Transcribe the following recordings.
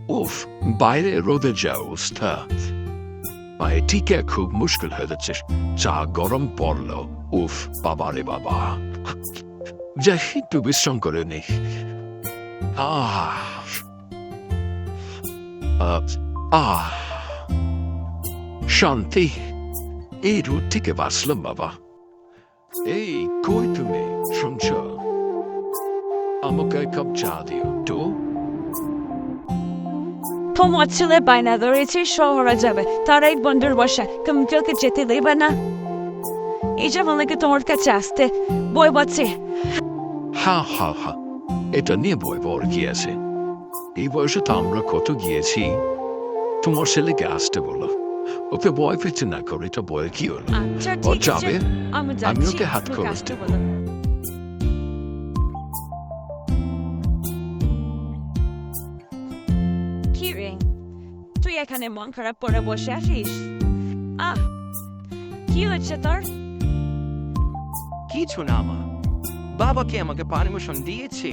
উফ, বাইরে রোদে যা অবস্থা, পায়ে টিকে খুব মুশকিল হয়ে যাচ্ছে। চা গরম পড়লো, উফ বাবা রে বাবা, যা একটু বিশ্রাম করে নেই। শান্তি, এই রোদ থেকে বাঁচলাম বাবা। এই কই তুমি, শুনছ? আমাকে এক কাপ চা দিও তো। তোমার ছেলে বায়না ধরেছে শহরে যাবে, তারাই বন্ধুর বসা, কালকে যেতে দেবে না। এই যে বলে তোমার কাছে আসতে বই বাচ্ছে। হা হা হা, এটা নিয়ে বই বর কি আছে? এই বয়সে তো আমরা কত গিয়েছি। তোমার ছেলেকে আসতে বলো, ওকে বয় পেতে না করে, এটা বয়ে কি হলো? আচ্ছা ও ঠিক আছে, যাবে, আমি আমি যাচ্ছি, ওকে হাত তুমি করে আসতে দেব। বলো। কি রে, তুই এখানে মন খারাপ করে বসে আছিস? কি হচ্ছে তোর? কিছু না মা, বাবাকে আমাকে পারমিশন দিয়েছে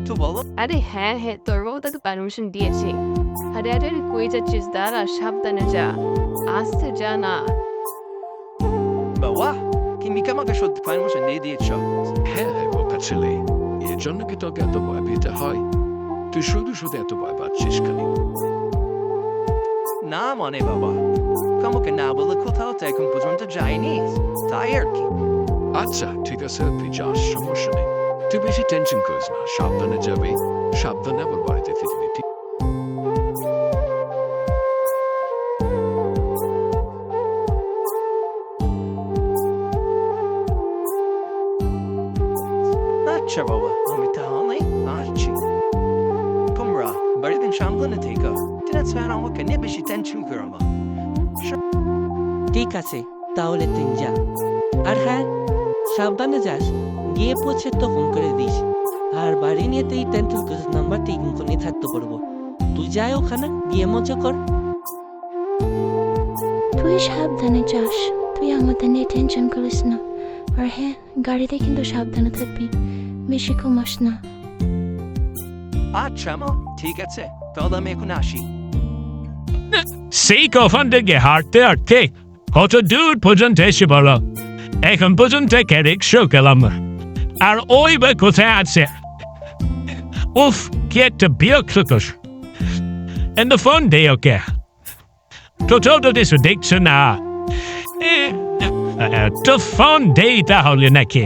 তো বলো। আরে হ্যাঁ হ্যাঁ, তোর বাবু তাকে পারমিশন দিয়েছে। আরে আরে কই যাচ্ছিস? দাঁড়া, সাবধানে যা, আসতে যা না। বাবা, তুমি কি আমাকে সত্যি পারমিশন দিয়ে দিয়েছ? হ্যাঁ বোকা ছেলে, এর জন্য কি তোকে এত ভয় পেতে হয়? তুই শুধু শুধু এত ভয় পাচ্ছিস কেন? না মানে বাবা, আমাকে না বলে কোথাও তো এখন পর্যন্ত যায়নি, তাই আর কি। আচ্ছা ঠিক আছে, তুই যাস, সমস্যা নেই। তুই বেশি টেনশন করিস না, সাবধানে যাবি, সাবধানে আবার বাড়িতে ফিরবি। ঠিক আচ্ছা বাবা, আমি তাহলে আসছি। তোমরা বাড়িতে সামলানে থেকো, ঠিক আছে? আর আমাকে নিয়ে বেশি টেনশন করো না। ঠিক আছে, তাহলে তুই যা। আর হ্যাঁ, সাবধানে যাস, গিয়ে পৌঁছে তো ফোন করে দিস। আর বাড়ি নিয়ে তুই টেনশন করিস, নাম্বারটা ইনকোনি থাকতে পারবো। তুই যাই ওখানে গিয়ে মজা কর। তুই সাবধানে যাস, তুই আমাদের নিয়ে টেনশন করিস না। আর হ্যাঁ, গাড়িতে কিন্তু সাবধানে থাকবি, বেশি কমাস না। আচ্ছা মা, ঠিক আছে, তাহলে আমি এখন আসি। সেই কখন থেকে হাঁটতে হাঁটতে কত দূর পর্যন্ত এসে বলো, এখন পর্যন্ত রিক্সা গেলাম না, আর ওই বা কোথায় আছে? উফ, কি একটা বিরক্তকর। And the phone day okay. Total this দেখছো না, তো ফোন দেই তাহলে নাকি?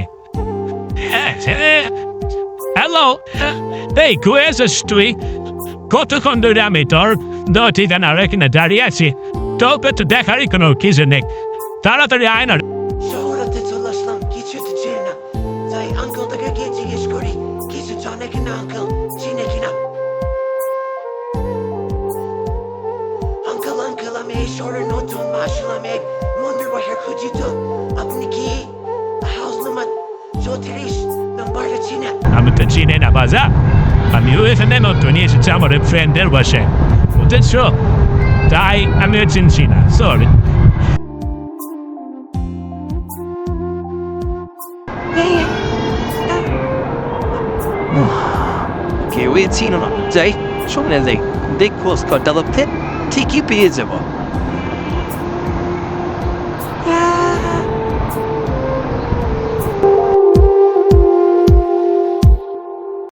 হ্যালো, এই কই আছিস তুই? কতক্ষণ ধরে আমি তোর দটি জানার এখানে দাঁড়িয়ে আছি, তোকে তো দেখারই কোনো কিছু নেই। তাড়াতাড়ি আয় না। শহরেতে চলে আসলাম, কিছু তো চিনি না, তাই আঙ্কেল থেকে গিয়ে জিজ্ঞেস করি কিছু জানে কিনা, আঙ্কেল চিনে কিনা। আঙ্কেল আঙ্কেল, আমি এই শহরে নতুন, আসলাম এক মন্দির বাসার খুঁজি, তো আপনি কি হাউস নাম্বার 34 নাম্বারটা চিনে? আমি তো চিনি না বাজা, আমিও এখানে নতুন এসেছি আমার ফ্রেন্ডের বাসায়, বুঝেছ? তাই আমিও চিনছি না, সরি। কেউ চিনো না, যাই শুনে যাই, দেখ খোঁজ কর, ঠিকই পেয়ে যাবো।